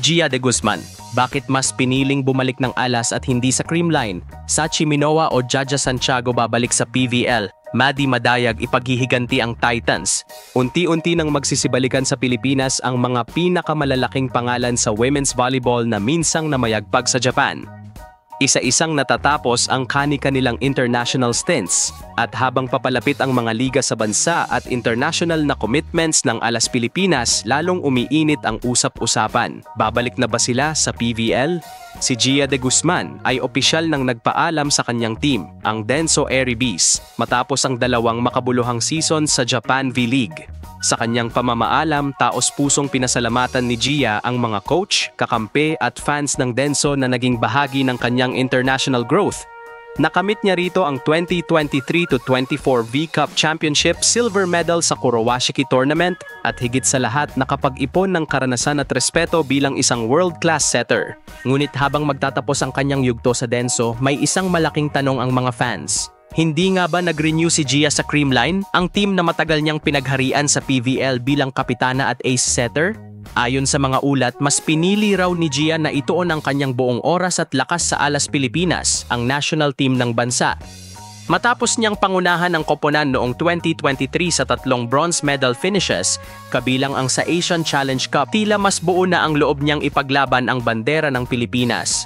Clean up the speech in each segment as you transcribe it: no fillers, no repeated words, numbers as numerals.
Gia de Guzman, bakit mas piniling bumalik ng alas at hindi sa creamline? Sachi Minowa o Jaja Santiago babalik sa PVL? Maddie Madayag ipaghihiganti ang Titans. Unti-unti nang magsisibalikan sa Pilipinas ang mga pinakamalalaking pangalan sa women's volleyball na minsang namayagpag sa Japan. Isa-isang natatapos ang kani-kanilang international stints at habang papalapit ang mga liga sa bansa at international na commitments ng Alas Pilipinas, lalong umiinit ang usap-usapan. Babalik na ba sila sa PVL? Si Gia de Guzman ay opisyal nang nagpaalam sa kanyang team, ang Denso Airy Bees, matapos ang 2 makabuluhang season sa Japan V-League. Sa kanyang pamamaalam, taos-pusong pinasalamatan ni Gia ang mga coach, kakampi at fans ng Denso na naging bahagi ng kanyang international growth. Nakamit niya rito ang 2023-24 V-Cup Championship silver medal sa Kurowashiki Tournament at higit sa lahat nakapag-ipon ng karanasan at respeto bilang isang world-class setter. Ngunit habang magtatapos ang kanyang yugto sa Denso, may isang malaking tanong ang mga fans. Hindi nga ba nag-renew si Gia sa Creamline, ang team na matagal niyang pinagharian sa PVL bilang kapitana at ace setter? Ayon sa mga ulat, mas pinili raw ni Gia na ituon ang kanyang buong oras at lakas sa Alas Pilipinas, ang national team ng bansa. Matapos niyang pangunahan ang koponan noong 2023 sa 3 bronze medal finishes, kabilang ang sa Asian Challenge Cup, tila mas buo na ang loob niyang ipaglaban ang bandera ng Pilipinas.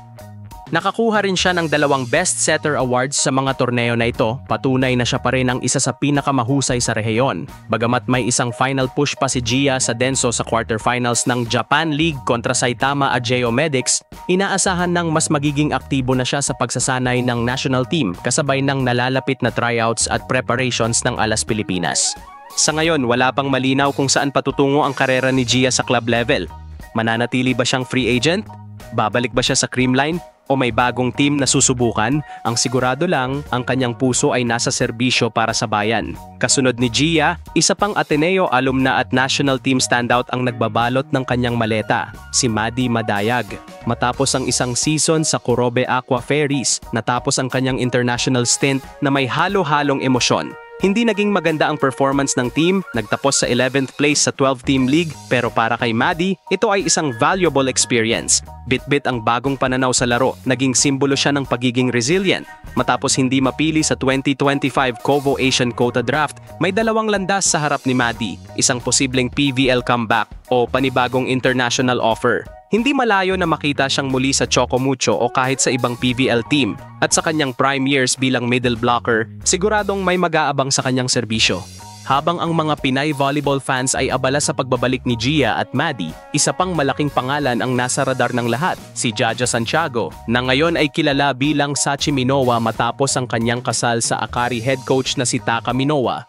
Nakakuha rin siya ng 2 Best Setter Awards sa mga torneo na ito, patunay na siya pa rin ang isa sa pinakamahusay sa rehiyon. Bagamat may isang final push pa si Gia sa Denso sa quarterfinals ng Japan League kontra Saitama Ajeo Medics, inaasahan ng mas magiging aktibo na siya sa pagsasanay ng national team kasabay ng nalalapit na tryouts at preparations ng Alas Pilipinas. Sa ngayon, wala pang malinaw kung saan patutungo ang karera ni Gia sa club level. Mananatili ba siyang free agent? Babalik ba siya sa Creamline? O may bagong team na susubukan? Ang sigurado lang, ang kanyang puso ay nasa serbisyo para sa bayan. Kasunod ni Gia, isa pang Ateneo alumna at national team standout ang nagbabalot ng kanyang maleta, si Maddie Madayag. Matapos ang isang season sa Kurobe Aqua Fairies, natapos ang kanyang international stint na may halo-halong emosyon. Hindi naging maganda ang performance ng team, nagtapos sa 11th place sa 12-team league, pero para kay Maddie, ito ay isang valuable experience. Bit-bit ang bagong pananaw sa laro, naging simbolo siya ng pagiging resilient. Matapos hindi mapili sa 2025 Covo Asian Quota Draft, may 2 landas sa harap ni Maddie, isang posibleng PVL comeback o panibagong international offer. Hindi malayo na makita siyang muli sa Chocomucho o kahit sa ibang PVL team. At sa kanyang prime years bilang middle blocker, siguradong may mag-aabang sa kanyang serbisyo. Habang ang mga Pinay volleyball fans ay abala sa pagbabalik ni Gia at Maddie, isa pang malaking pangalan ang nasa radar ng lahat, si Jaja Santiago, na ngayon ay kilala bilang Sachi Minowa matapos ang kanyang kasal sa Akari head coach na si Taka Minowa.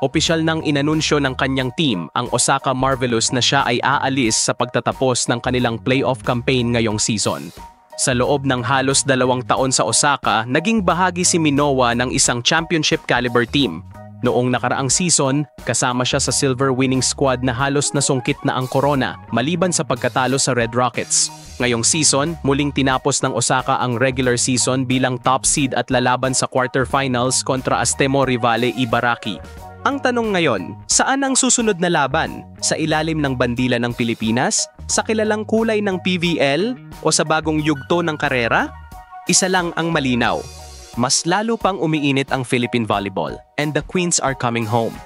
Opisyal nang inanunsyo ng kanyang team, ang Osaka Marvelous, na siya ay aalis sa pagtatapos ng kanilang playoff campaign ngayong season. Sa loob ng halos 2 taon sa Osaka, naging bahagi si Minowa ng isang championship caliber team. Noong nakaraang season, kasama siya sa silver winning squad na halos nasungkit na ang corona, maliban sa pagkatalo sa Red Rockets. Ngayong season, muling tinapos ng Osaka ang regular season bilang top seed at lalaban sa quarterfinals kontra Astemo Rivale Ibaraki. Ang tanong ngayon, saan ang susunod na laban? Sa ilalim ng bandila ng Pilipinas? Sa kilalang kulay ng PVL? O sa bagong yugto ng karera? Isa lang ang malinaw. Mas lalo pang umiinit ang Philippine volleyball, and the Queens are coming home.